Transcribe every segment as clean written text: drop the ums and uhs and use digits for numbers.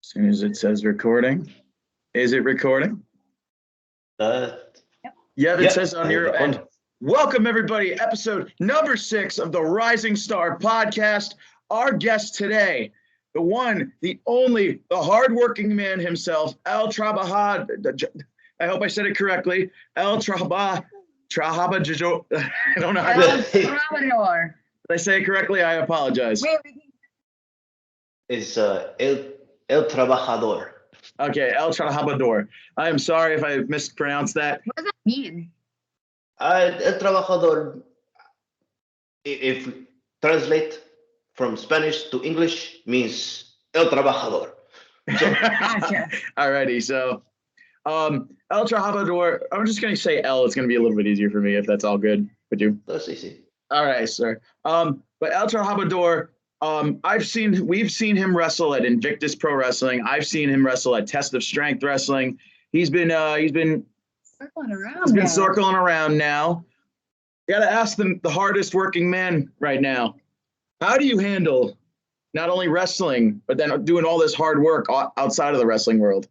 As soon as it says recording. Is it recording? Yeah, it says on your end. Welcome, everybody. Episode number 6 of the Rising Star podcast. Our guest today, the one, the only, the hardworking man himself, El Trabajador. I hope I said it correctly. El Trabajador. I don't know how to say it. Trabajador. Did I say it correctly? I apologize. It's El Trabajador. Okay, El Trabajador. I am sorry if I mispronounced that. What does that mean? El Trabajador, if we translate from Spanish to English, means El Trabajador. So, gotcha. Alrighty, so El Trabajador, I'm just going to say El. It's going to be a little bit easier for me if that's all good with you. That's easy. All right, sir. But El Trabajador, we've seen him wrestle at Invictus Pro Wrestling. I've seen him wrestle at Test of Strength Wrestling. He's been circling around. He's been circling around now. You got to ask them, the hardest working man right now. How do you handle not only wrestling, but then doing all this hard work outside of the wrestling world?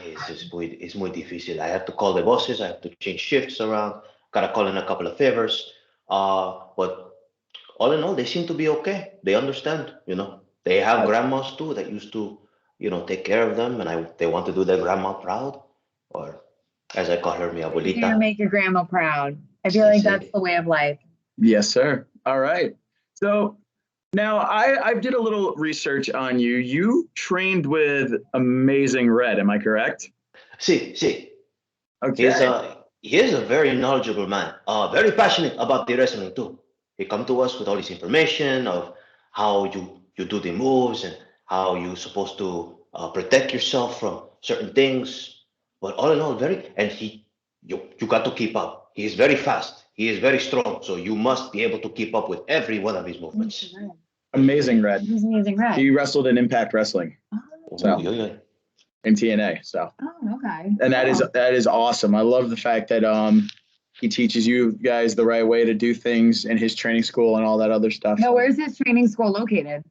It's muy difícil. I have to call the bosses. I have to change shifts around. Got to call in a couple of favors. But all in all, they seem to be okay. They understand, They have grandmas too that used to, take care of them, and they want to do their grandma proud, or as I call her, mi abuelita. You're gonna make your grandma proud. I feel like that's the way of life. Yes, sir. All right. So now I did a little research on you. You trained with Amazing Red, am I correct? Sí. Okay. He is a very knowledgeable man. Very passionate about the wrestling too. He come to us with all this information of how you do the moves and how you're supposed to protect yourself from certain things. But all in all, you got to keep up. He is very fast. He is very strong. So you must be able to keep up with every one of his movements. Amazing Red. He's Amazing Red. He wrestled in Impact Wrestling. So in TNA. So. Oh, okay. And that is awesome. I love the fact that he teaches you guys the right way to do things in his training school and all that other stuff. No, where's his training school located?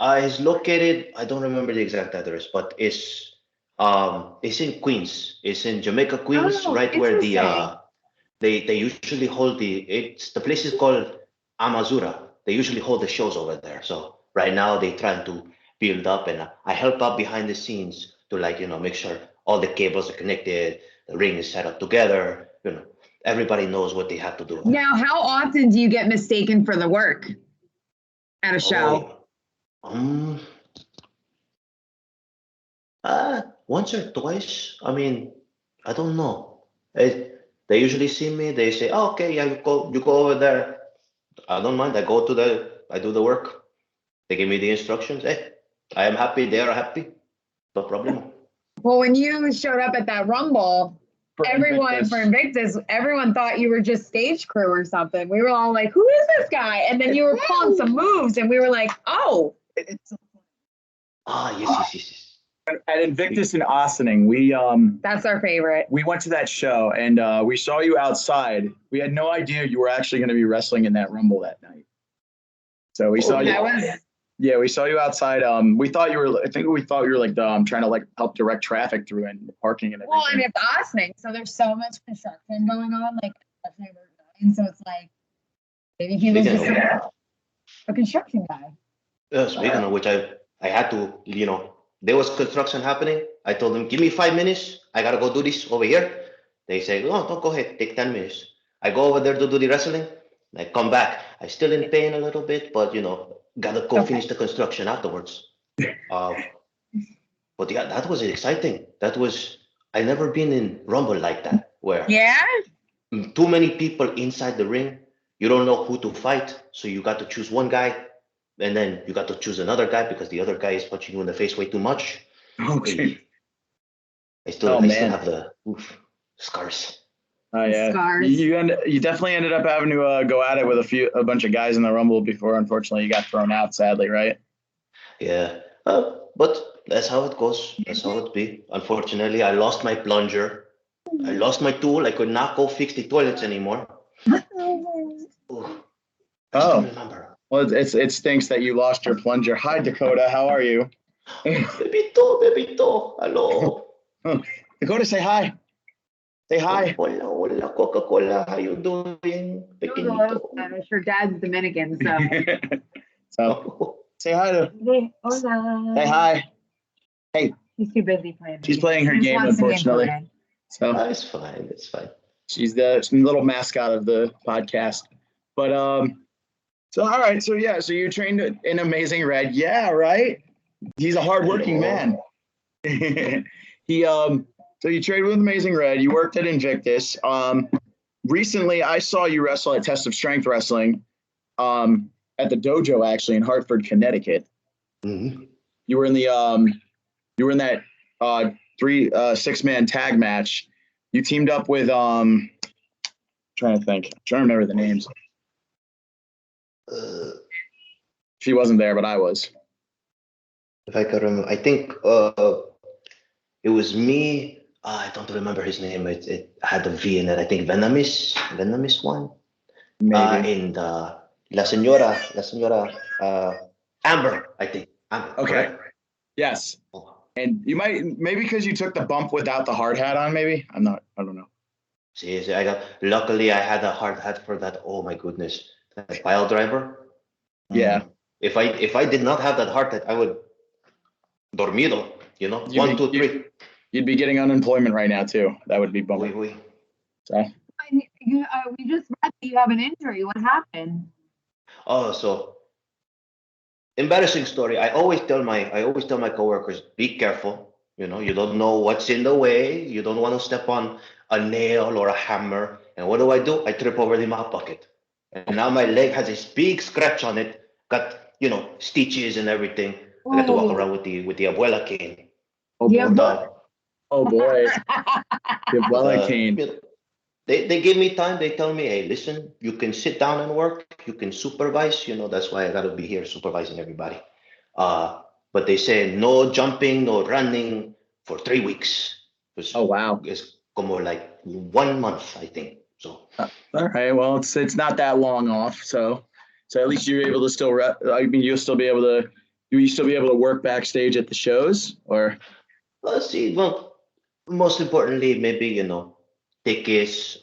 It's located, I don't remember the exact address, but it's in Queens. It's in Jamaica, Queens, right where they usually hold the place is called Amazura. They usually hold the shows over there. So right now they trying to build up, and I help out behind the scenes to make sure all the cables are connected, the ring is set up together, everybody knows what they have to do. Now, how often do you get mistaken for the work at a show? Once or twice. I mean, I don't know. They usually see me. They say, "Oh, okay, yeah, you go over there." I don't mind. I do the work. They give me the instructions. Hey, I am happy. They are happy. No problem. Well, when you showed up at that Rumble, everyone thought you were just stage crew or something. We were all like, "Who is this guy?" And then you were pulling some moves, and we were like, "Oh." Yes. At Invictus in Ossining, that's our favorite. We went to that show and we saw you outside. We had no idea you were actually going to be wrestling in that Rumble that night. So we saw you. Yeah, we saw you outside. We thought you were like trying to help direct traffic through in the parking and everything. Well, and it's Ossining, so there's so much construction going on, and so it's like maybe he was just a construction guy. Speaking of which, I had to, there was construction happening. I told them, give me 5 minutes. I got to go do this over here. They say, oh, don't go ahead. Take 10 minutes. I go over there to do the wrestling. I come back. I still in pain a little bit, but, got to go finish the construction afterwards. But yeah, that was exciting. I never been in Rumble like that, where too many people inside the ring. You don't know who to fight. So you got to choose one guy. And then you got to choose another guy because the other guy is punching you in the face way too much. Okay. I still have the scars. Oh yeah. Scars. You definitely ended up having to go at it with a bunch of guys in the Rumble before. Unfortunately, you got thrown out. Sadly, right? Yeah. But that's how it goes. That's how it be. Unfortunately, I lost my plunger. I lost my tool. I could not go fix the toilets anymore. I still remember. Well, it stinks that you lost your plunger. Hi, Dakota. How are you? Bebito, hello. Dakota, say hi. Say hi. Hola, Coca-Cola. How you doing, pequeñito? Her dad's Dominican, so. So say hi to. Hey, hola. Say hi. Hey. He's too busy playing. She's playing her game, unfortunately. So it's fine. It's fine. She's the little mascot of the podcast. But so all right, so yeah, so you trained in Amazing Red, yeah, right? He's a hardworking man. So you trained with Amazing Red. You worked at Invictus. Recently, I saw you wrestle at Test of Strength Wrestling, at the dojo actually in Hartford, Connecticut. Mm-hmm. You were in that 6-man tag match. You teamed up with trying to remember the names. She wasn't there, but I was. If I can remember, I think it was me. I don't remember his name. It had a V in it. I think Venomous one. Maybe. And La Señora, Amber, I think. Amber, okay. Correct? Yes. And you maybe because you took the bump without the hard hat on, maybe? I don't know. See, luckily I had a hard hat for that. Oh my goodness. That pile driver. Yeah. If I did not have that hard hat, I would dormido, 1, 2, 3. You'd be getting unemployment right now too. That would be bummer. Oui. So. We just read that you have an injury. What happened? Oh, so embarrassing story. I always tell my coworkers, be careful. You don't know what's in the way. You don't want to step on a nail or a hammer. And what do? I trip over the mop bucket. And now my leg has this big scratch on it. Got, stitches and everything. I got to walk around with the abuela cane. Oh boy. Oh boy. The abuela cane. They give me time. They tell me, hey, listen, you can sit down and work. You can supervise. That's why I got to be here supervising everybody. But they say no jumping, no running for 3 weeks. Oh wow. It's como like 1 month, I think. So. All right. Well, it's not that long off. So at least you're able to still. You'll still be able to. Will you still be able to work backstage at the shows, or? Let's see. Well, most importantly, maybe tickets,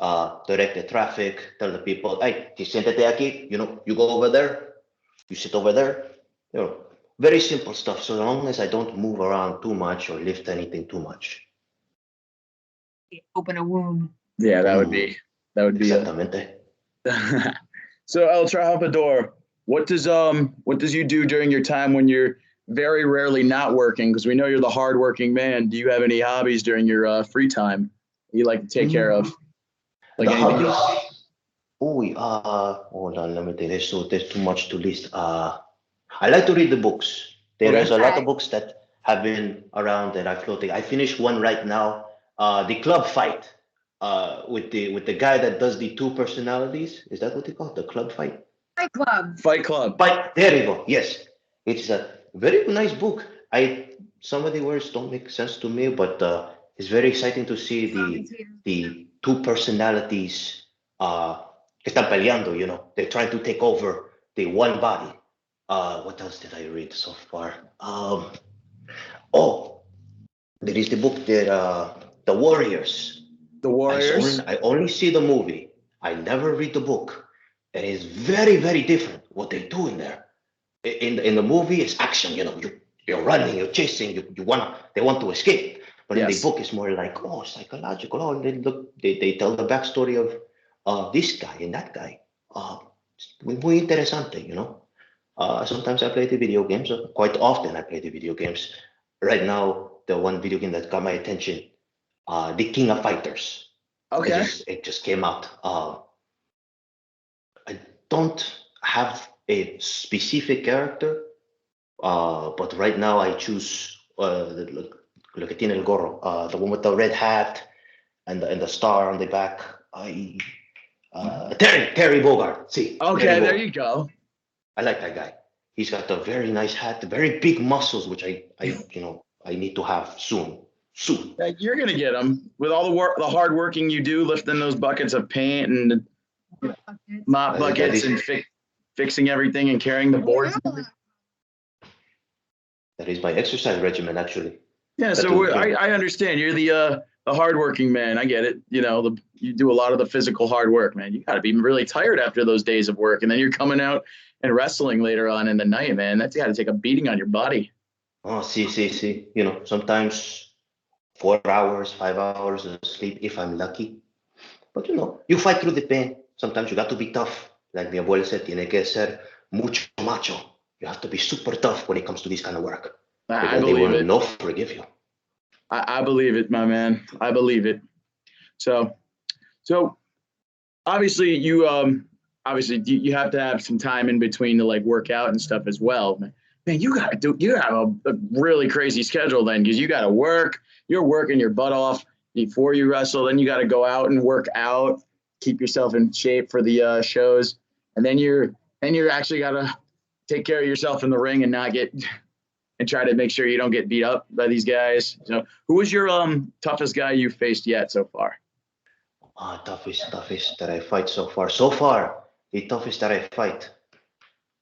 direct the traffic, tell the people, hey, siéntate aquí, you go over there, you sit over there, very simple stuff. So long as I don't move around too much or lift anything too much. Open a wound. Yeah, that would be. Exactamente. So El Trabajador, what does you do during your time when you're very rarely not working? Because we know you're the hardworking man. Do you have any hobbies during your free time you like to take care of? Like the anything? hobbies? Hold on, let me think. There's too much to list. I like to read the books. There's a lot of books that have been around that I'm floating. I finished one right now. The Club Fight. With the guy that does the 2 personalities. Is that what they call it? The Club Fight? Fight Club. There you go. Yes. It's a very nice book. Some of the words don't make sense to me, but it's very exciting to see the 2 personalities que están peleando, They're trying to take over the one body. What else did I read so far? There is the book that The Warriors. The Warriors. I only see the movie. I never read the book. And it's very, very different what they do in there. In the movie, it's action. You're running, you're chasing. They want to escape. But in the book, it's more like psychological. They tell the backstory of this guy and that guy. Muy interesante, Sometimes I play the video games. Quite often I play the video games. Right now, the one video game that got my attention. The King of Fighters. Okay. It just came out. I don't have a specific character, but right now I choose lo que tiene el gorro, the one with the red hat and the star on the back. Terry Bogard. See. Okay, there you go. I like that guy. He's got a very nice hat, very big muscles, which I need to have soon. You're gonna get them with all the hard working you do, lifting those buckets of paint and mop buckets and fixing everything and carrying the boards. That is my exercise regimen, actually. Yeah, so I understand. You're the hardworking man. I get it. You do a lot of the physical hard work, man. You got to be really tired after those days of work, and then you're coming out and wrestling later on in the night, man. That's got to take a beating on your body. Oh, see. Sometimes 4 hours, 5 hours of sleep if I'm lucky. But you fight through the pain. Sometimes you got to be tough. Like mi abuela said, tiene que ser mucho macho. You have to be super tough when it comes to this kind of work. I Because they believe will it. not forgive you. I believe it, my man. I believe it. So obviously you have to have some time in between to like work out and stuff as well. Man, you have a really crazy schedule then, because you got to work. You're working your butt off before you wrestle. Then you got to go out and work out, keep yourself in shape for the shows, and then you're actually got to take care of yourself in the ring and not get and try to make sure you don't get beat up by these guys. So, who was your toughest guy you faced yet so far? Toughest that I fight so far. So far, the toughest that I fight.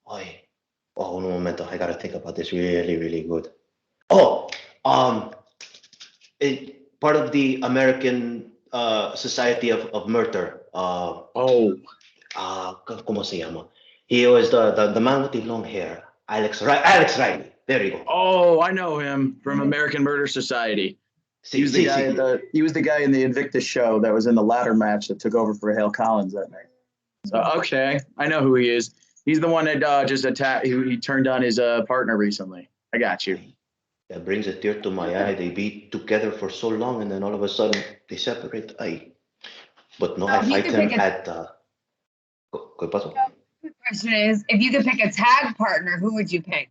Un momento. I gotta think about this really, really good. Part of the American Society of Murder. ¿Cómo se llama? He was the man with the long hair. Alex Riley. There you go. Oh, I know him from American Murder Society. He was the guy in the Invictus show that was in the ladder match that took over for Hale Collins that night. So okay, I know who he is. He's the one that just attacked. He turned on his partner recently. I got you. That brings a tear to my eye. They be together for so long, and then all of a sudden they separate. But no, I fight him at. ¿Qué pasó? The question is, if you could pick a tag partner, who would you pick?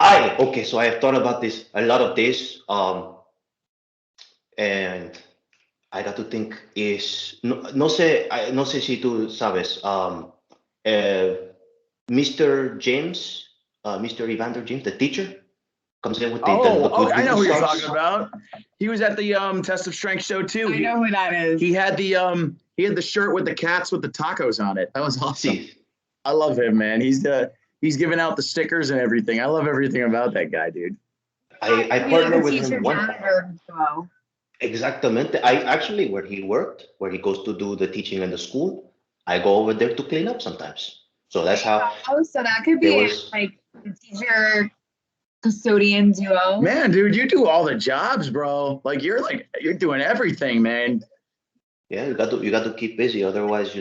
Okay, so I have thought about this a lot of days, and I got to think no sé si tú sabes, Mr. James, Mr. Evander James, the teacher, comes in with the I know who you're talking about. He was at the Test of Strength show too. I know who that is. He had the shirt with the cats with the tacos on it. That was awesome. Sí. I love him, man. He's giving out the stickers and everything. I love everything about that guy, dude. I partner with him one. Well. Exactamente. I actually, where he goes to do the teaching in the school, I go over there to clean up sometimes. So that's how. Oh, so that could be like the teacher custodian duo. Man, dude, you do all the jobs, bro. Like you're doing everything, man. Yeah, you got to keep busy. Otherwise,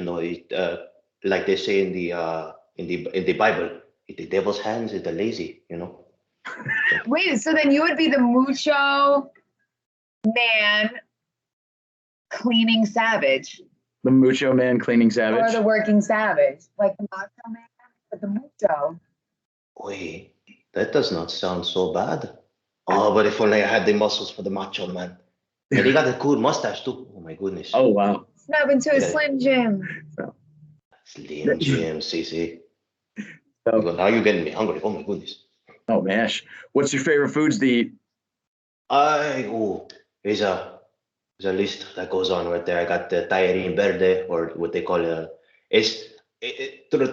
like they say in the Bible, the devil's hands is the lazy. Wait, so then you would be the mucho man cleaning savage. The mucho man cleaning savage. Or the working savage. Like the macho man, but the mucho. Wait, that does not sound so bad. Oh, but if only I had the muscles for the macho man. And he got a cool mustache too. Oh my goodness. Oh wow. Snap into a Slim Jim. Slim Jim, CC. Now you're getting me hungry. Oh my goodness. Oh mash. What's your favorite foods to eat? There's a list that goes on right there. I got the tallarín verde, or what they call to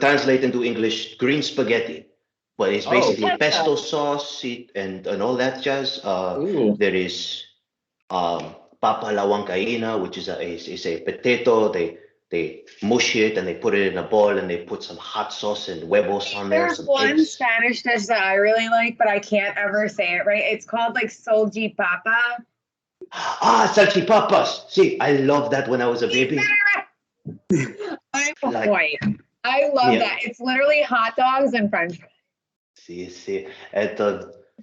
translate into English, green spaghetti, but it's basically pesto sauce and all that jazz. There is papa la huancaína, which is a potato. They mush it and they put it in a bowl and they put some hot sauce and huevos on there. There's one eggs. Spanish dish that I really like, but I can't ever say it right. It's called like salchipapa. Salchipapas. See, I love that when I was a baby. I'm a boy. I love that. It's literally hot dogs and french fries. See.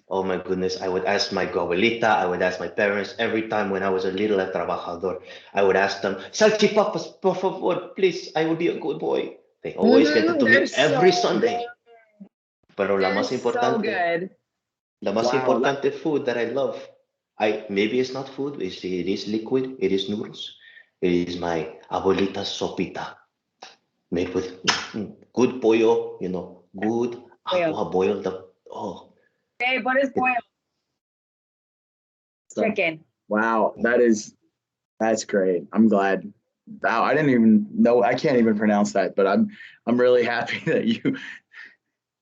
Oh my goodness, I would ask my abuelita, I would ask my parents every time when I was a little at Trabajador, I would ask them, salchipapas, por favor, please, I will be a good boy. They always get it to me every Sunday. Pero la más importante, importante food that I love, maybe it's not food, it is liquid, it is noodles. It is my abuelita's sopita, made with good pollo, good agua boiled up. Oh. Babe, what is boiled? Chicken. Wow, that's great. I'm glad. Wow, I didn't even know. I can't even pronounce that, but I'm really happy that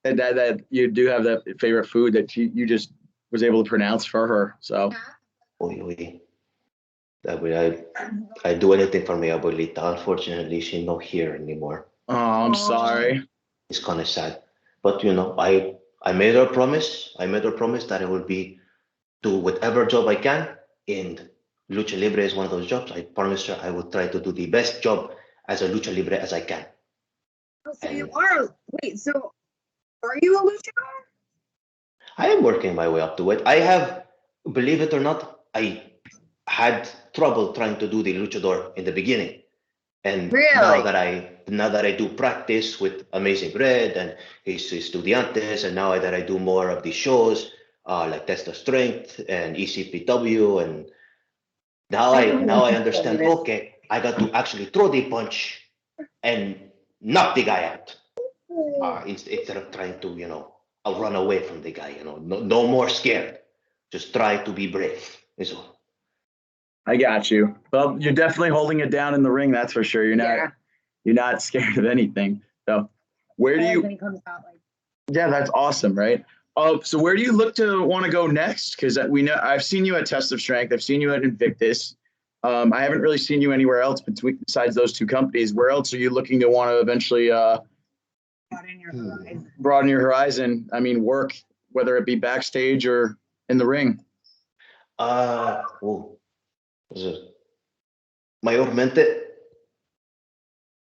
And that you do have that favorite food that you just was able to pronounce for her. So. Uy. I do anything for my abuelita. Unfortunately, she's not here anymore. Oh, I'm sorry. It's kind of sad. But I made her a promise. I made her promise that I will do whatever job I can. And Lucha Libre is one of those jobs. I promised her I would try to do the best job as a Lucha Libre as I can. Oh, so you are, wait, so are you a luchador? I am working my way up to it. Believe it or not, I had trouble trying to do the luchador in the beginning. And really? now that I do practice with Amazing Red and his estudiantes, and now that I do more of the shows like Test of Strength and ECPW, and now I understand. Okay, I got to actually throw the punch and knock the guy out instead of trying to I'll run away from the guy. No more scared. Just try to be brave. Is all. I got you. Well, you're definitely holding it down in the ring. That's for sure. You're not scared of anything. So where do you, yeah, that's awesome. Right. So where do you look to want to go next? Cause we know I've seen you at Test of Strength. I've seen you at Invictus. I haven't really seen you anywhere else besides those two companies. Where else are you looking to want to eventually, broaden your horizon? I mean, work, whether it be backstage or in the ring. Mayormente,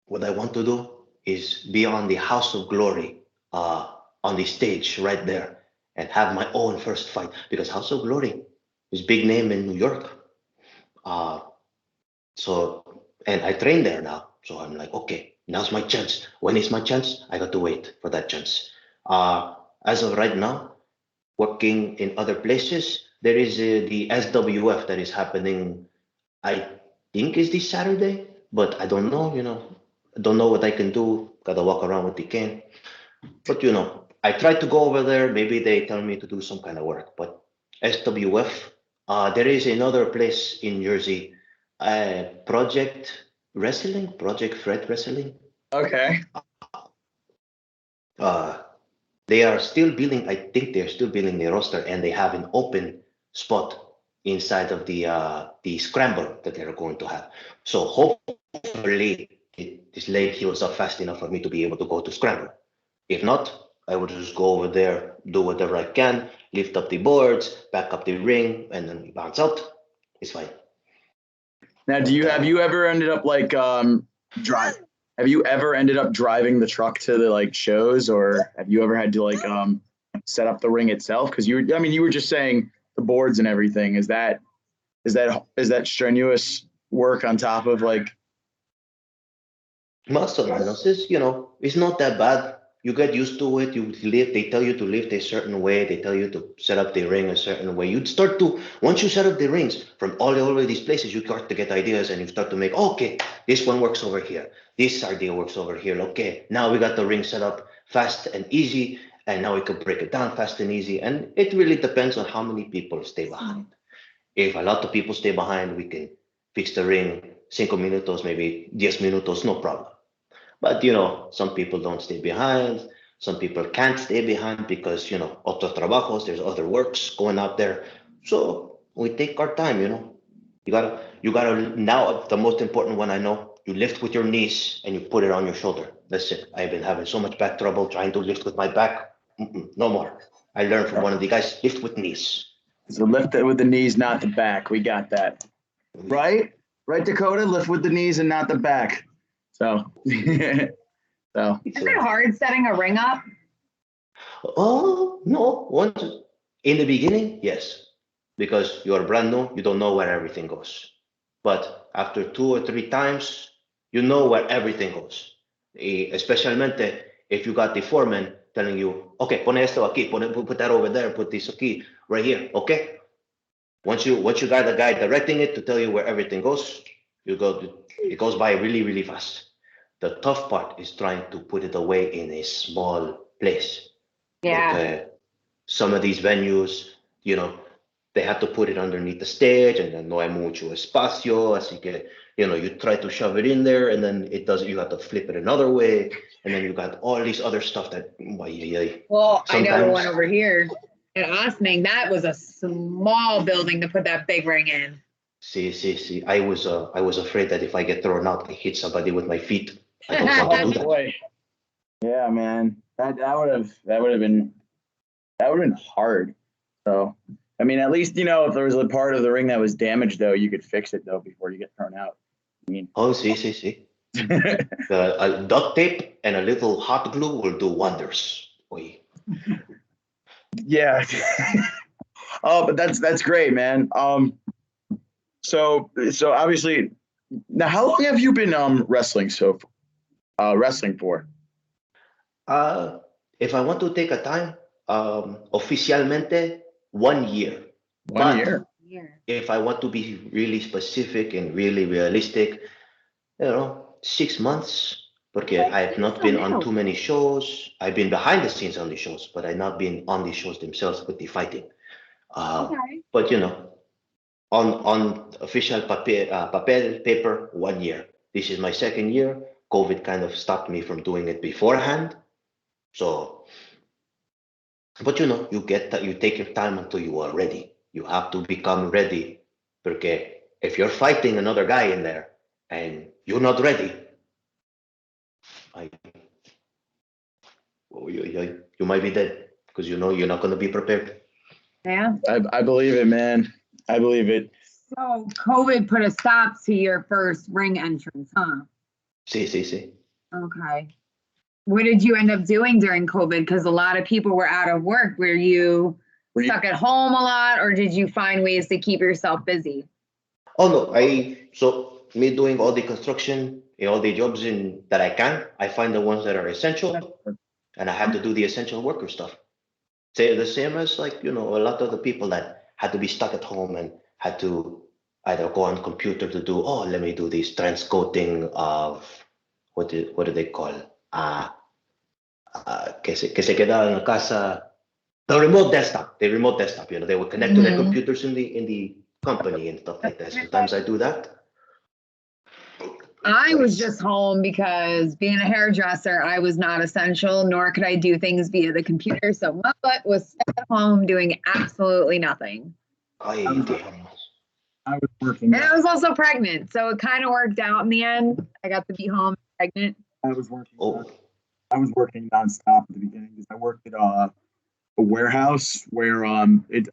what I want to do is be on the House of Glory, on the stage right there, and have my own first fight, because House of Glory is big name in New York. And I train there now, so I'm like, okay, now's my chance. When is my chance? I got to wait for that chance. As of right now, working in other places, there is the SWF that is happening. I think it's this Saturday, but I don't know. I don't know what I can do. Gotta walk around with the cane. But I tried to go over there. Maybe they tell me to do some kind of work. But SWF, there is another place in Jersey, Project Fred Wrestling. Okay. They are still building. I think they're still building the roster, and they have an open spot inside of the scramble that they're going to have. So hopefully this leg heals up fast enough for me to be able to go to scramble. If not, I would just go over there, do whatever I can, lift up the boards, back up the ring, and then bounce out. It's fine. Now, have you ever ended up like Have you ever ended up driving the truck to the shows, or have you ever had to set up the ring itself? Because you were just saying the boards and everything. Is that strenuous work on top of Muscle analysis, it's not that bad. You get used to it. You lift. They tell you to lift a certain way. They tell you to set up the ring a certain way. Once you set up the rings from all over these places, you start to get ideas, and you start to make, okay, this one works over here. This idea works over here. Okay, now we got the ring set up fast and easy, and now we can break it down fast and easy. And it really depends on how many people stay behind. If a lot of people stay behind, we can fix the ring 5 minutos, maybe 10 minutos, no problem. But, some people don't stay behind. Some people can't stay behind because, otros trabajos, there's other works going out there. So we take our time, You gotta, now the most important one I know, you lift with your knees and you put it on your shoulder. That's it. I've been having so much back trouble trying to lift with my back. No more. I learned from one of the guys, lift with knees. So lift it with the knees, not the back. We got that. Right, Dakota? Lift with the knees and not the back. So, Is it hard setting a ring up? Oh, no. Once in the beginning, yes, because you're brand new, you don't know where everything goes. But after 2 or 3 times, you know where everything goes. Especialmente if you got the foreman telling you, okay, pone esto aquí, put that over there, put this aquí, right here, okay? Once you got the guy directing it to tell you where everything goes, it goes by really, really fast. The tough part is trying to put it away in a small place. Yeah. Some of these venues, they have to put it underneath the stage, and then no hay mucho espacio, así que you try to shove it in there, and then it doesn't. You have to flip it another way, and then you got all these other stuff that. Well, I know the one over here at Osming. That was a small building to put that big ring in. See. I was afraid that if I get thrown out, I hit somebody with my feet. I don't want to do that. Boy. Yeah, man. That would have been hard. So, I mean, at least, if there was a part of the ring that was damaged, though, you could fix it, though, before you get thrown out. I mean, See. A duct tape and a little hot glue will do wonders. Oy. Yeah. Oh, but that's great, man. So obviously, now how long have you been wrestling for? If I want to take a time, oficialmente 1 year. 1 year. If I want to be really specific and really realistic, 6 months. Porque I've not been on too many shows. I've been behind the scenes on the shows, but I've not been on the shows themselves with the fighting. But on official paper, 1 year. This is my 2nd year. COVID kind of stopped me from doing it beforehand. So, but you take your time until you are ready. You have to become ready. Porque if you're fighting another guy in there and you're not ready, you might be dead because you're not going to be prepared. Yeah. I believe it, man. I believe it. So COVID put a stop to your first ring entrance, huh? See. Okay. What did you end up doing during COVID? Because a lot of people were out of work. Were you stuck at home a lot, or did you find ways to keep yourself busy? Oh no, so me doing all the construction, all the jobs that I can, I find the ones that are essential, and I have to do the essential worker stuff. Say the same as a lot of the people that had to be stuck at home and had to either go on computer to do, let me do this transcoding of what do they call? Que se queda en la casa. The remote desktop. They would connect to their computers in the company and stuff like that. Sometimes I do that. I was just home because being a hairdresser, I was not essential, nor could I do things via the computer. So my butt was stuck at home doing absolutely nothing. I was working. And I was also pregnant. So it kind of worked out in the end. I got to be home pregnant. I was working. I was working nonstop at the beginning because I worked at a warehouse where it's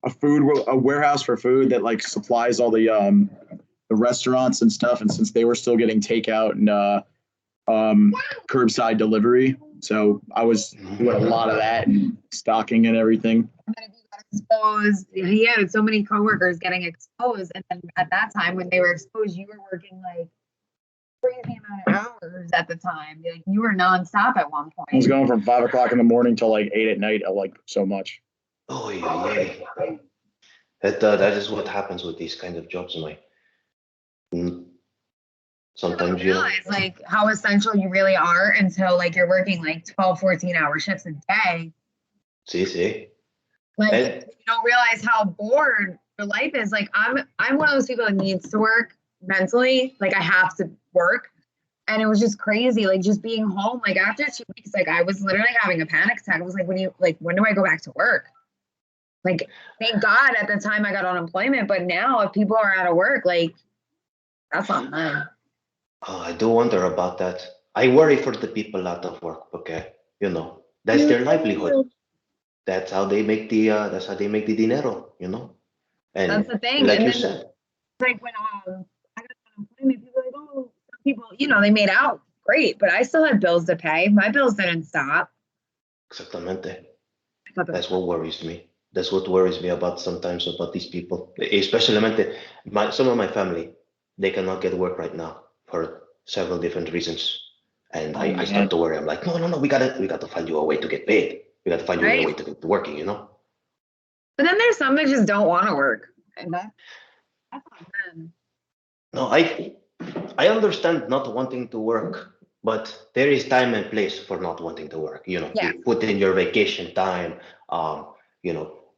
a warehouse for food that supplies all the restaurants and stuff, and since they were still getting takeout and curbside delivery, so I was doing a lot of that and stocking and everything. And then if you got exposed, he had so many coworkers getting exposed, and then at that time when they were exposed, you were working crazy amount of hours at the time. You were nonstop at one point. I was going from 5 o'clock in the morning till 8 at night. I so much. Oh yeah. That is what happens with these kind of jobs, Sometimes you realize how essential you really are until you're working 12, 14-hour shifts a day. See. You don't realize how bored your life is. I'm one of those people that needs to work mentally. I have to work. And it was just crazy, just being home. After 2 weeks, I was literally having a panic attack. I was when do I go back to work? Thank God at the time I got unemployment, but now if people are out of work, that's on them. Oh, I do wonder about that. I worry for the people out of work. Okay, that's their livelihood. That's how they make the dinero. And that's the thing. Like you said, when I got unemployment, people some people, they made out great, but I still had bills to pay. My bills didn't stop. Exactamente. That's what worries me. That's what worries me about these people, especially some of my family. They cannot get work right now for several different reasons, and I start to worry. I'm like, no, we got to find you a way to get paid. We got to find you a way to get working, But then there's some that just don't want to work, and that's on them. No, I understand not wanting to work, but there is time and place for not wanting to work. You put in your vacation time.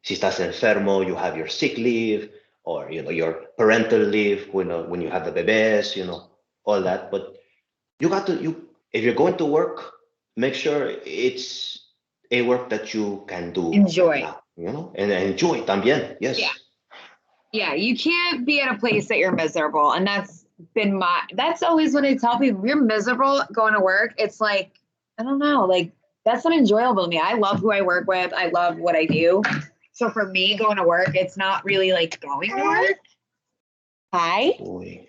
Si estás enfermo, you have your sick leave. or your parental leave when you have the bebés, all that. But if you're going to work, make sure it's a work that you can do Enjoy. right now, and enjoy también. Yes. Yeah, you can't be at a place that you're miserable. And that's always what I tell people. If you're miserable going to work, it's like, I don't know, like that's not enjoyable to me. I love who I work with. I love what I do. So for me, going to work, it's not really like going to work. Hi. Boy.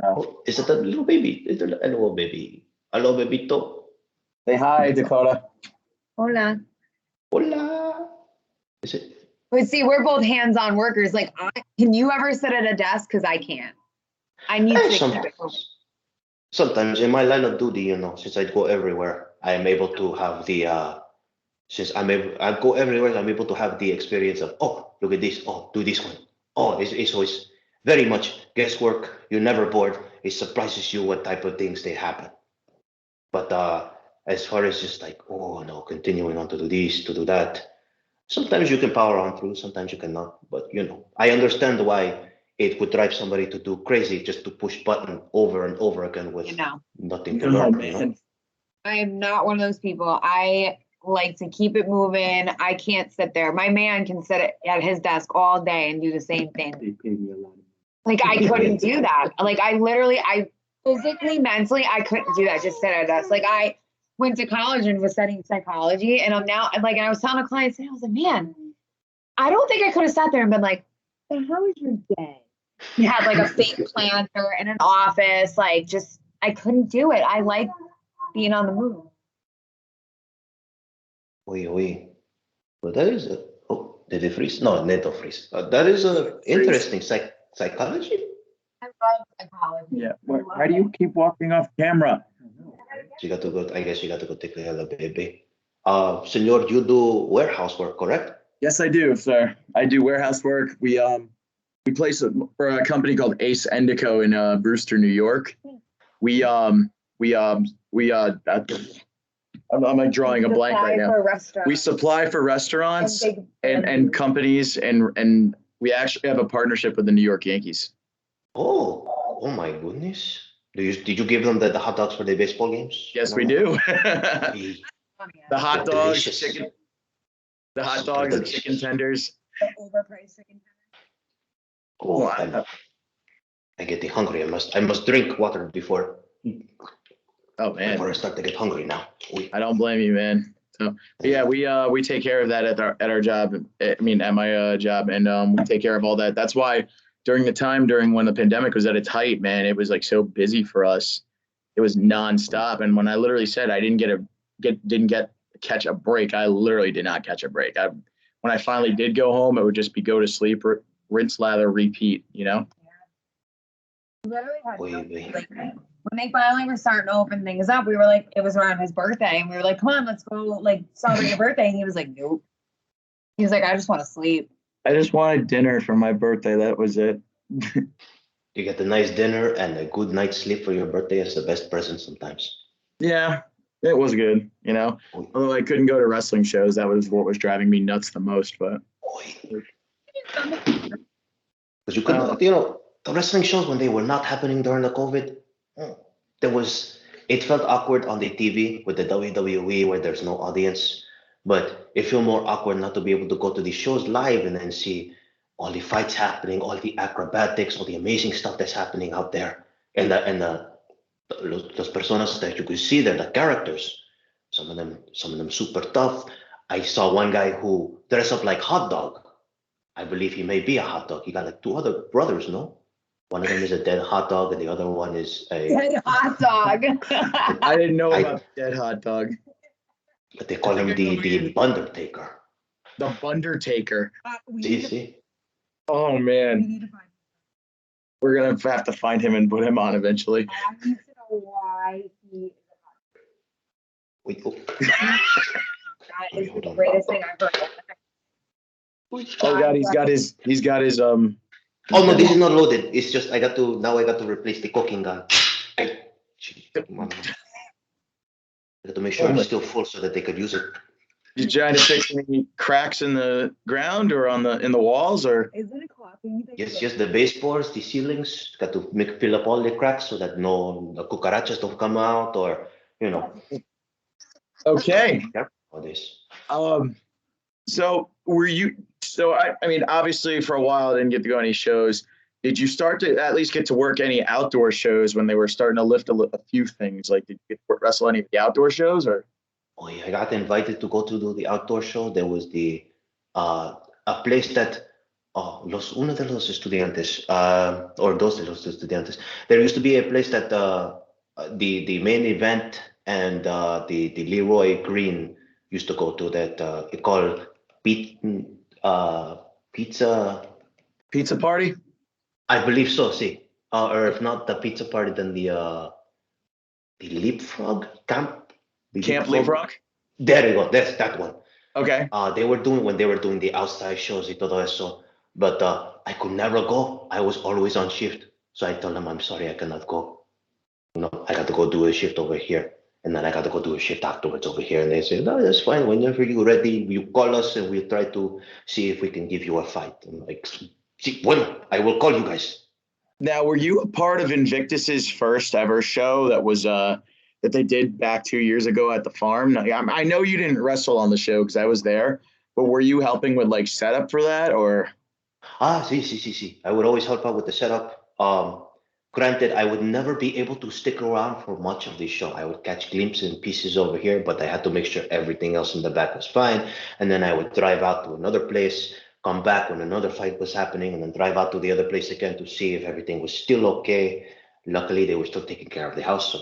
Oh, is it a little baby? Is it a little baby? Hello, bebito. Say hi, Dakota. Hola. Hola. Is it? But see, we're both hands-on workers. Like, can you ever sit at a desk? Because I can't. I need to keep it moving. Sometimes in my line of duty, since I go everywhere, I am able to have I go everywhere, I'm able to have the experience of, oh, look at this, oh, do this one. Oh, it's always very much guesswork. You're never bored. It surprises you what type of things they happen. But as far as just like, oh no, continuing on to do this, to do that, sometimes you can power on through, sometimes you cannot. But I understand why it would drive somebody to do crazy just to push button over and over again with nothing to learn. I am not one of those people. I like to keep it moving. I can't sit there. My man can sit at his desk all day and do the same thing. Like I couldn't do that. Like I physically, mentally, I couldn't do that. Just sit at a desk. Like I went to college and was studying psychology, and I'm now like, and I was telling a client, I was like, man, I don't think I could have sat there and been like, so how was your day? You had like a fake planter in an office, like just I couldn't do it. I like being on the move. Oui. But that is did it freeze? No, not freeze. That is a interesting psychology. I love psychology. Yeah. Why do you keep walking off camera? She got to go. I guess you got to go take care of the baby. Senor, you do warehouse work, correct? Yes, I do, sir. I do warehouse work. We place for a company called Ace Endico in Brewster, New York. I'm like drawing a blank right now. We supply for restaurants and companies, and we actually have a partnership with the New York Yankees. Oh my goodness. Did you give them the hot dogs for the baseball games? Yes, we do. The hot dogs, delicious. chicken. The hot dogs and chicken tenders. The overpriced chicken tenders. Oh, I'm getting hungry. I must drink water before. Oh man! Before I start to get hungry now. I don't blame you, man. So yeah, we take care of that at our job. I mean, at my job, and we take care of all that. That's why during when the pandemic was at its height, man, it was like so busy for us. It was nonstop. And when I literally said I didn't catch a break, I literally did not catch a break. When I finally did go home, it would just be go to sleep, rinse, lather, repeat. Literally had when they finally were starting to open things up, we were like, it was around his birthday, and we were like, come on, let's go like celebrate your birthday. And he was like, nope. He was like, I just want to sleep. I just wanted dinner for my birthday. That was it. You get a nice dinner and a good night's sleep for your birthday is the best present sometimes. Yeah, it was good, Although I couldn't go to wrestling shows. That was what was driving me nuts the most. But because you couldn't, the wrestling shows when they were not happening during the COVID, it felt awkward on the TV with the WWE where there's no audience, but it felt more awkward not to be able to go to these shows live and then see all the fights happening, all the acrobatics, all the amazing stuff that's happening out there, and those personas that you could see there, the characters, some of them super tough. I saw one guy who dressed up like Hot Dog. I believe he may be a hot dog. He got like two other brothers, no? One of them is a dead hot dog, and the other one is a dead hot dog. I didn't know about dead hot dog. But they call him the Undertaker. The Undertaker. See? Oh man. We're gonna have to find him and put him on eventually. I need to know why he is a hot dog. That is the greatest thing I've heard. Oh God, he's got his Oh no, this is not loaded. It's just I got to replace the cooking gun. I got to make sure it's still full so that they could use it. You trying to fix any cracks in the ground or in the walls or? Is it a coffee? Yes, just the baseboards, the ceilings, got to fill up all the cracks so that the cucarachas don't come out or, you know. Okay. Careful for this. So I mean, obviously for a while I didn't get to go any shows. Did you start to at least get to work any outdoor shows when they were starting to lift a few things? Like, did you get to wrestle any of the outdoor shows or? Oh yeah, I got invited to go to do the outdoor show. There was a place that uno de los estudiantes or dos de los estudiantes. There used to be a place that the main event and the Leroy Green used to go to that it called pizza. Pizza party? I believe so. See, or if not the pizza party, then the leapfrog camp. Camp Leapfrog? There you go. That's that one. Okay. They were doing when they were doing the outside shows y todo eso, but I could never go. I was always on shift, so I told them I'm sorry, I cannot go. You know, I got to go do a shift over here, and then I got to go do a shift afterwards over here. And they said, no, that's fine. Whenever you're ready, you call us, and we'll try to see if we can give you a fight. I'm like, sí, bueno, I will call you guys. Now, were you a part of Invictus's first ever show that was that they did back 2 years ago at the farm? Now, I know you didn't wrestle on the show because I was there, but were you helping with like setup for that or? Sí. I would always help out with the setup. Granted, I would never be able to stick around for much of the show. I would catch glimpses and pieces over here, but I had to make sure everything else in the back was fine. And then I would drive out to another place, come back when another fight was happening, and then drive out to the other place again to see if everything was still okay. Luckily, they were still taking care of the house, so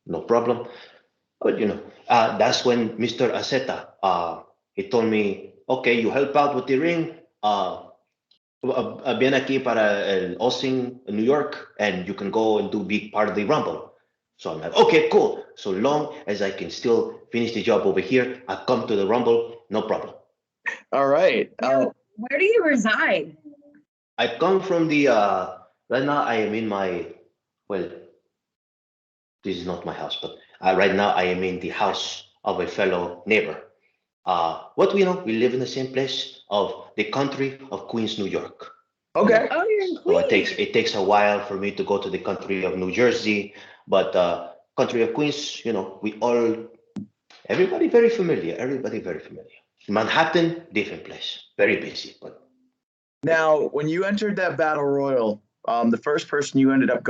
no problem. But that's when Mr. Aceta, he told me, okay, you help out with the ring. Viene aquí para el Austin, New York, and you can go and be part of the Rumble. So I'm like, okay, cool. So long as I can still finish the job over here, I come to the Rumble, no problem. All right. Where do you reside? I come from right now I am in well, this is not my house, but right now I am in the house of a fellow neighbor. What we know, we live in the same place of the country of Queens, New York. Okay. Oh, you're in So Queens. it takes a while for me to go to the country of New Jersey, but country of Queens, everybody very familiar. Everybody very familiar. Manhattan, different place, very busy. But Now, when you entered that battle royal, the first person you ended up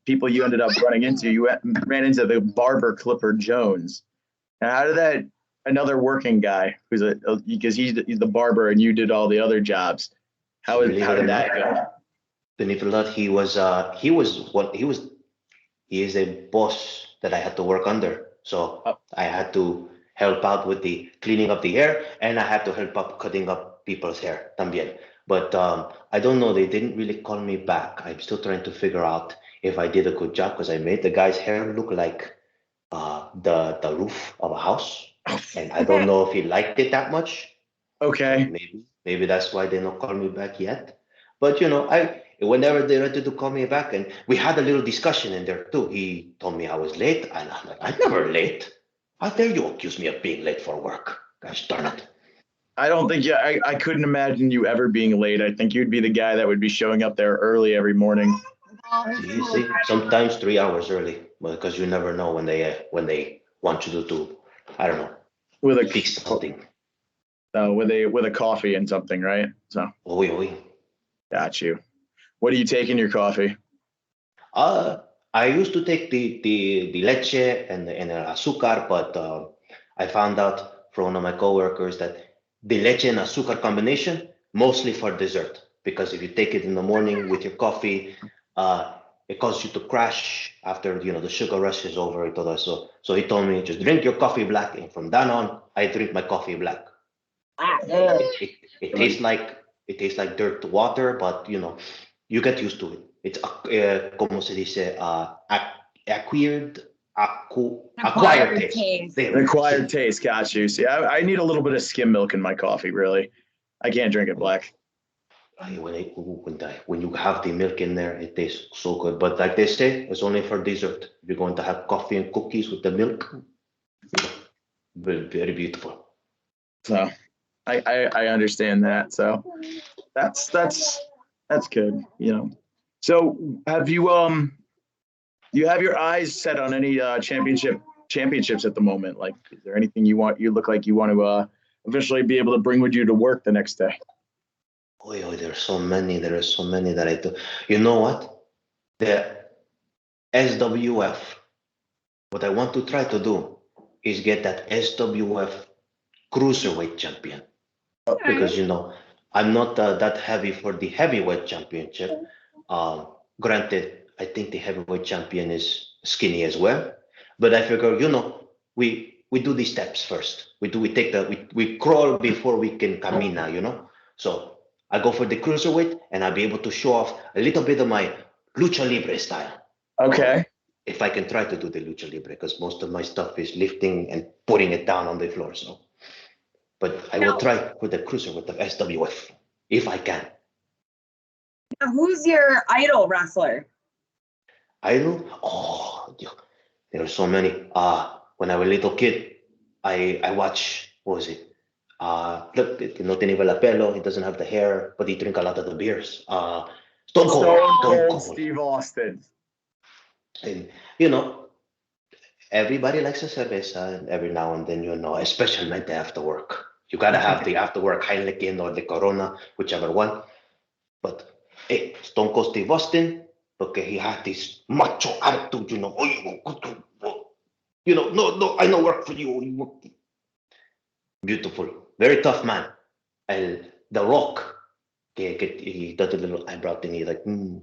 people you ended up running into, you ran into the barber Clipper Jones. Now, how did another working guy because he's the barber and you did all the other jobs. How did that go? Believe it or not, he is a boss that I had to work under. So I had to help out with the cleaning up the hair, and I had to help out cutting up people's hair también. But I don't know, they didn't really call me back. I'm still trying to figure out if I did a good job because I made the guy's hair look like the roof of a house. And I don't know if he liked it that much. Okay. So maybe that's why they don't call me back yet. But whenever they wanted to call me back, and we had a little discussion in there too. He told me I was late, and I'm like, I'm never late. How dare you accuse me of being late for work? Gosh darn it. I don't think I couldn't imagine you ever being late. I think you'd be the guy that would be showing up there early every morning. See, sometimes 3 hours early, because you never know when they want you to I don't know, fix something. With a coffee and something, right? So. Oui. Got you. What do you take in your coffee? I used to take the leche and the azúcar, but I found out from one of my coworkers that the leche and azúcar combination mostly for dessert, because if you take it in the morning with your coffee, it causes you to crash after the sugar rush is over and todo eso. So he told me just drink your coffee black, and from then on I drink my coffee black. It tastes like dirt water, but you get used to it. It's como se dice, acquired taste. Acquired taste. Got you. See, I need a little bit of skim milk in my coffee. Really, I can't drink it black. When you have the milk in there, it tastes so good. But like they say, it's only for dessert. If you're going to have coffee and cookies with the milk, very, very beautiful. So I understand that. So that's good, you know. So have you you have your eyes set on any championships at the moment? Like, is there anything you look like you want to eventually be able to bring with you to work the next day? Oh, there are so many. There are so many that I do. You know what? The SWF. What I want to try to do is get that SWF cruiserweight champion, because I'm not that heavy for the heavyweight championship. Granted, I think the heavyweight champion is skinny as well, but I figure we do the steps first. We crawl before we can camina. So I go for the cruiserweight, and I'll be able to show off a little bit of my lucha libre style. Okay. If I can try to do the lucha libre, because most of my stuff is lifting and putting it down on the floor. So, but I will try for the cruiserweight of SWF if I can. Who's your idol wrestler? Idol? Oh, there are so many. When I was a little kid, I watch, what was it? Look, no tiene la pelo, he doesn't have the hair, but he drink a lot of the beers. Stone Cold. Steve Austin. And everybody likes a cerveza, and every now and then, especially at the after work. You gotta have the after work Heineken or the Corona, whichever one. But hey, Stone Cold Steve Austin, because he had this macho attitude, no, I know work for you. Beautiful, very tough man. And The Rock, he does a little eyebrow thing. He's like, So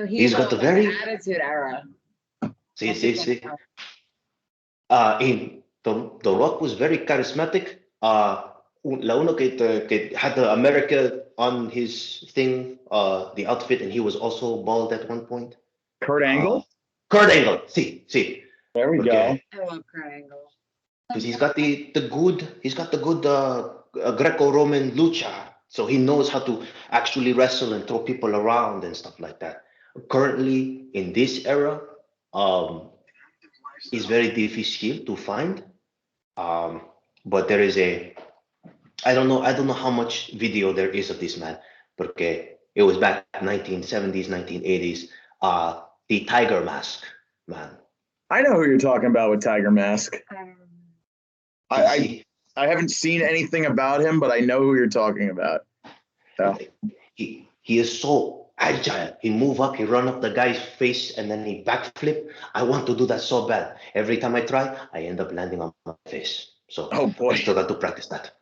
he's got the very attitude era. See. The Rock was very charismatic. La uno que had the America on his thing, the outfit, and he was also bald at one point. Kurt Angle? Kurt Angle, see. There we go. I love Kurt Angle. Because he's got the good Greco-Roman lucha, so he knows how to actually wrestle and throw people around and stuff like that. Currently, in this era, it's very difficult to find. But there is I don't know how much video there is of this man, because it was back 1970s, 1980s. The Tiger Mask man. I know who you're talking about with Tiger Mask. I haven't seen anything about him, but I know who you're talking about. So. He is so agile. He move up, he run up the guy's face, and then he backflip. I want to do that so bad. Every time I try, I end up landing on my face. So I still got to practice that.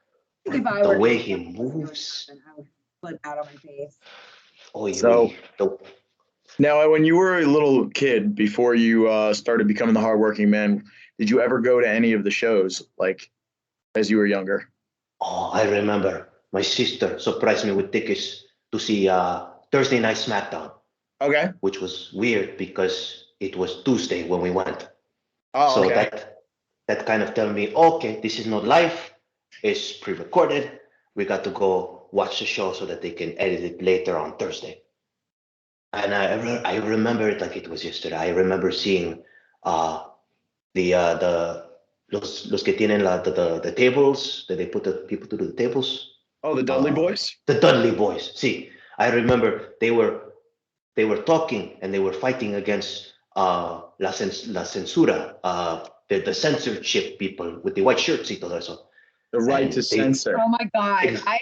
The way he moves. I would flip out of my face. Now, when you were a little kid, before you started becoming the hardworking man, did you ever go to any of the shows, like, as you were younger? Oh, I remember. My sister surprised me with tickets to see Thursday Night SmackDown. Okay. Which was weird because it was Tuesday when we went. Oh, so okay. that kind of tell me, okay, this is not live. It's pre-recorded. We got to go watch the show so that they can edit it later on Thursday. And I remember it like it was yesterday. I remember seeing los que tienen the tables that they put the people to do the tables. Oh, the Dudley Boys? The Dudley Boys. See, I remember they were talking and they were fighting against la censura, the censorship people with the white shirts y todo eso. The right to censor. Oh my God. I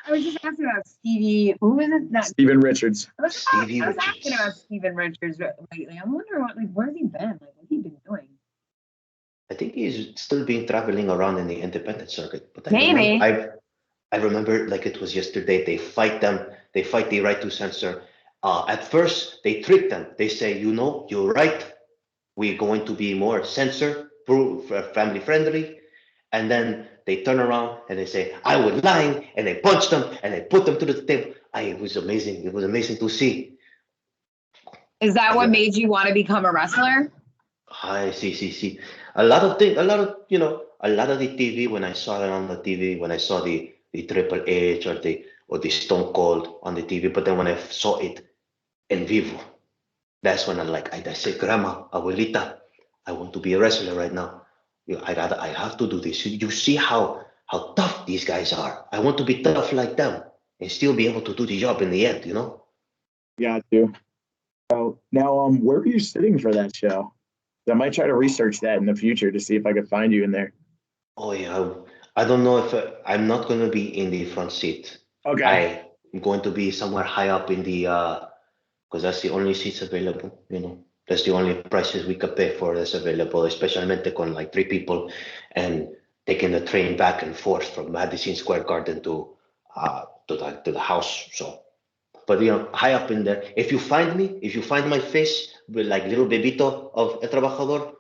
was just asking about Stevie. Who is it? Steven Richards. I was asking about Steven Richards lately. I'm wondering where's he been? Like, what's he been doing? I think he's still been traveling around in the independent circuit. But I remember like it was yesterday. They fight them. They fight the right to censor. At first, they trick them. They say, you're right. We're going to be more family friendly. And then they turn around and they say, I was lying. And they punch them and they put them to the table. It was amazing. It was amazing to see. Is that what made you want to become a wrestler? I see. A lot of the TV, when I saw it on the TV, when I saw the Triple H or the Stone Cold on the TV, but then when I saw it in vivo, that's when I said, Grandma, Abuelita, I want to be a wrestler right now. I have to do this. You see how tough these guys are. I want to be tough like them and still be able to do the job in the end, you know? Got you. So now, where were you sitting for that show? I might try to research that in the future to see if I could find you in there. Oh yeah, I don't know if I'm not going to be in the front seat. Okay. I'm going to be somewhere high up in the because that's the only seats available. You know, that's the only prices we could pay for that's available, especially con like 3 people, and taking the train back and forth from Madison Square Garden to the house. So, but high up in there. If you find me, if you find my face with like little bebito of El Trabajador,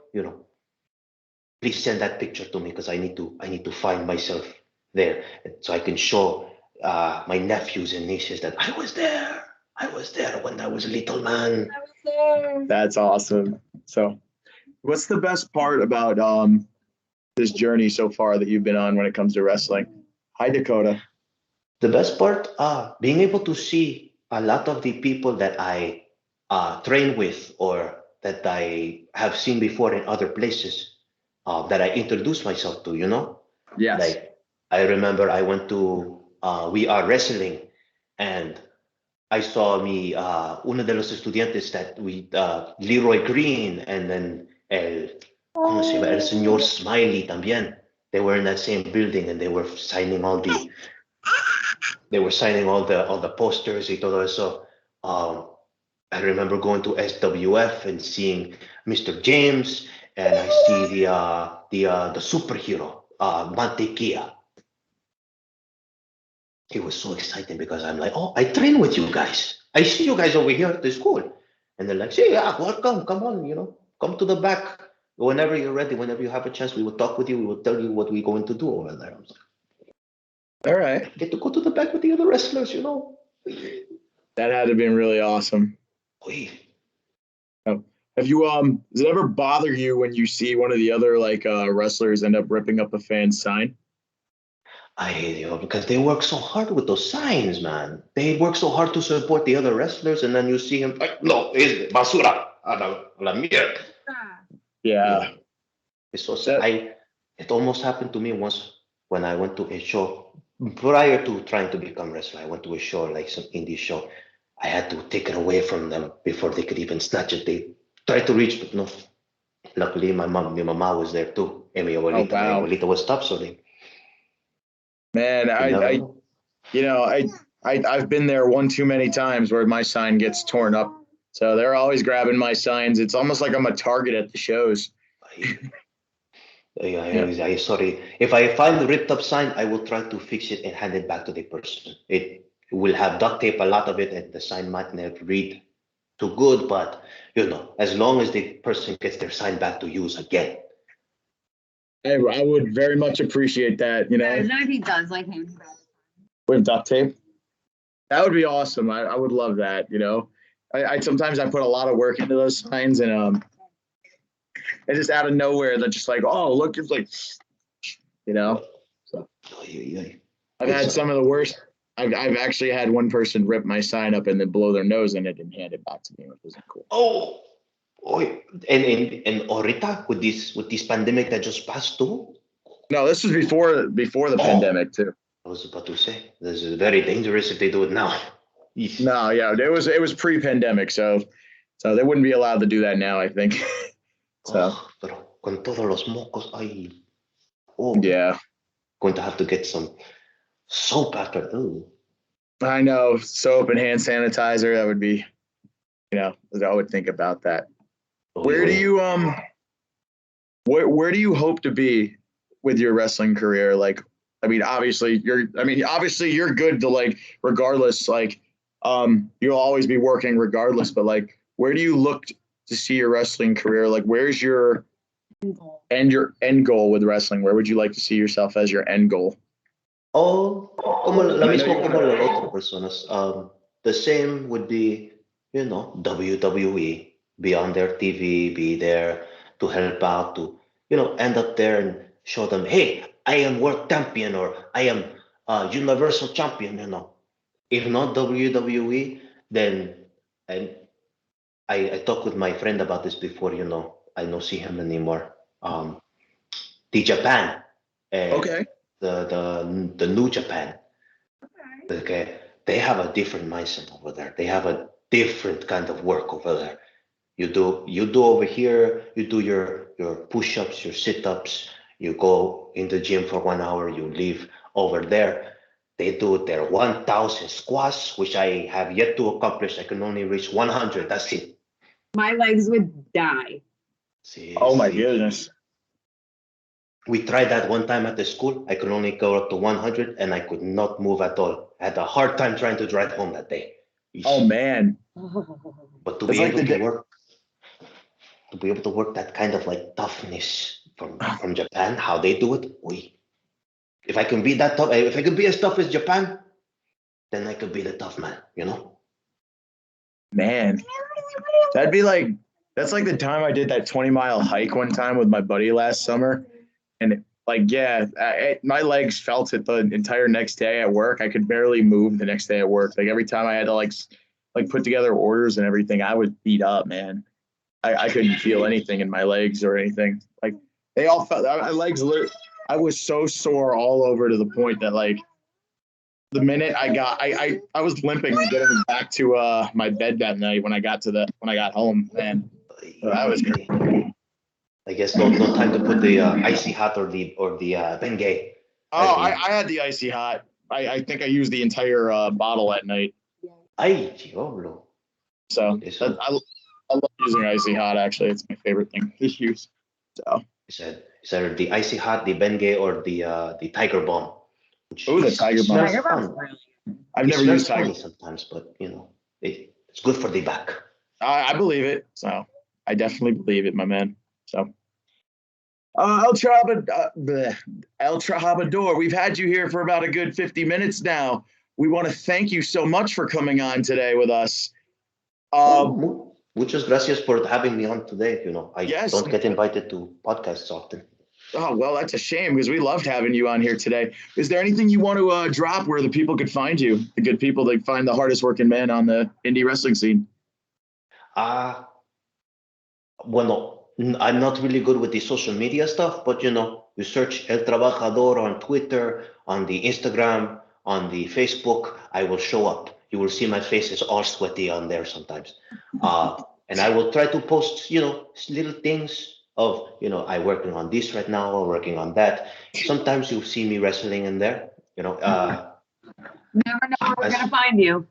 please send that picture to me because I need to find myself there so I can show my nephews and nieces that I was there. I was there when I was a little man. I was there. That's awesome. So, what's the best part about this journey so far that you've been on when it comes to wrestling? Hi, Dakota. The best part, being able to see a lot of the people that I train with or that I have seen before in other places that I introduced myself to, Yes. Like, I remember I went to We Are Wrestling and I saw uno de los estudiantes that Leroy Green and then ¿cómo se llama? El señor Smiley también. They were in that same building and they were signing all the posters y todo eso. I remember going to SWF and seeing Mr. James and I see the superhero Mantequilla. It was so exciting because I'm like, oh, I train with you guys. I see you guys over here at the school. And they're like, say, yeah, welcome, come on, come to the back. Whenever you're ready, whenever you have a chance, we will talk with you. We will tell you what we're going to do over there. I was like, all right. Get to go to the back with the other wrestlers, That had to be really awesome. Oy. Have you does it ever bother you when you see one of the other wrestlers end up ripping up a fan's sign? I hate it because they work so hard with those signs, man. They work so hard to support the other wrestlers, and then you see him like, no, es basura, a la mierda. Yeah. It's so sad. It almost happened to me once when I went to a show prior to trying to become wrestler. I went to a show, like some indie show. I had to take it away from them before they could even snatch it. They tried to reach, but no. Luckily, my mama was there too. And my abuelita, wow. my abuelita was tough, so they. Man, I've been there one too many times where my sign gets torn up. So they're always grabbing my signs. It's almost like I'm a target at the shows. I sorry. If I find the ripped up sign, I will try to fix it and hand it back to the person. It will have duct tape, a lot of it, and the sign might not read too good, but as long as the person gets their sign back to use again. I would very much appreciate that, Imagine if he does like him. with duct tape. That would be awesome. I would love that, I sometimes I put a lot of work into those signs and just out of nowhere they're just like, oh look, it's like so I've had some of the worst. I've actually had one person rip my sign up and then blow their nose in it and hand it back to me, which wasn't cool. And ahorita with this pandemic that just passed too? No, this was before the pandemic too. I was about to say this is very dangerous if they do it now. No, yeah, it was pre-pandemic, so they wouldn't be allowed to do that now, I think. So pero con todos los mocos, yeah, going to have to get some soap after. Ooh. I know, soap and hand sanitizer. That would be, I would think about that. Where do you where do you hope to be with your wrestling career? Like, obviously you're good to regardless, you'll always be working regardless, but where do you look to see your wrestling career? Like, where's your end goal with wrestling? Where would you like to see yourself as your end goal? Como la misma como las otras personas. The same would be, WWE, be on their TV, be there to help out, to, end up there and show them, hey, I am world champion or I am universal champion, If not WWE, then and I talked with my friend about this before, I don't see him anymore. the Japan. Okay. The New Japan. Okay. They have a different mindset over there. They have a different kind of work over there. You do over here, you do your push-ups, your sit-ups, you go in the gym for 1 hour, you leave. Over there. They do their 1,000 squats, which I have yet to accomplish. I can only reach 100. That's it. My legs would die. Oh my goodness. We tried that one time at the school. I could only go up to 100 and I could not move at all. I had a hard time trying to drive home that day. Oh man. But to It's be like able to work that kind of like toughness from Japan, how they do it, if I can be that tough, if I could be as tough as Japan, then I could be the tough man, you know? Man, that's like the time I did that 20-mile hike one time with my buddy last summer. And my legs felt it the entire next day at work. I could barely move the next day at work. Like every time I had to like put together orders and everything, I was beat up, man. I couldn't feel anything in my legs or anything. Like they all felt my legs. I was so sore all over to the point that like the minute I was limping getting back to my bed that night when I got home, man. So that was great. I guess no time to put the icy hot or the Bengay. Oh, I had the icy hot. I think I used the entire bottle at night. Ay, diablo. So I love using icy hot. Actually, it's my favorite thing to use. So is either the icy hot, the Bengay, or the Tiger Bomb. Oh, the Tiger Bomb. Tiger Bomb's really good. I've never used Tiger sometimes, but you know, it's good for the back. I believe it. So I definitely believe it, my man. So El Trabajador, we've had you here for about a good 50 minutes now. We want to thank you so much for coming on today with us. Muchas gracias por having me on today. You know, I don't get invited to podcasts often. Oh, well, that's a shame because we loved having you on here today. Is there anything you want to drop where the people could find you, the good people that find the hardest working man on the indie wrestling scene? Bueno, I'm not really good with the social media stuff, but you know, you search El Trabajador on Twitter, on the Instagram, on the Facebook, I will show up. You will see my face is all sweaty on there sometimes. And I will try to post, you know, little things of, you know, I'm working on this right now, or working on that. Sometimes you'll see me wrestling in there, you know. Never know where we're going to find you.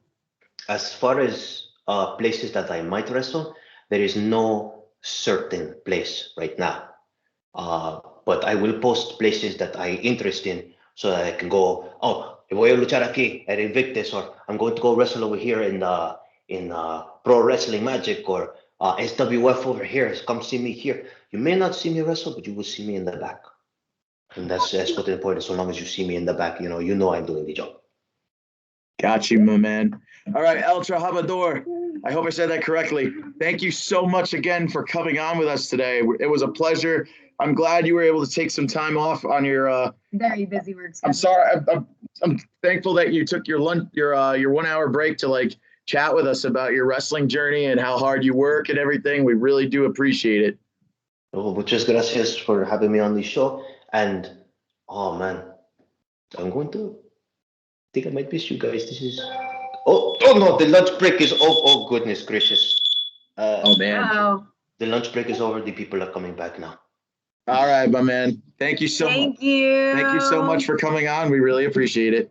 As far as places that I might wrestle, there is no certain place right now. But I will post places that I'm interested in so that I can go, voy a luchar aquí at Invictus, or I'm going to go wrestle over here in Pro Wrestling Magic, or SWF over here. Come see me here. You may not see me wrestle, but you will see me in the back. And that's what's important. So long as you see me in the back, you know I'm doing the job. Got you, my man. All right, El Trabajador. I hope I said that correctly. Thank you so much again for coming on with us today. It was a pleasure. I'm glad you were able to take some time off on your very busy work schedule. I'm sorry. I'm thankful that you took your lunch, your 1 hour break to like chat with us about your wrestling journey and how hard you work and everything. We really do appreciate it. Oh, muchas gracias for having me on the show. And oh man, I think I might miss you guys. This is oh no, the lunch break is oh goodness gracious. Oh man. The lunch break is over. The people are coming back now. All right, my man. Thank you so much. Thank you. Thank you so much for coming on. We really appreciate it.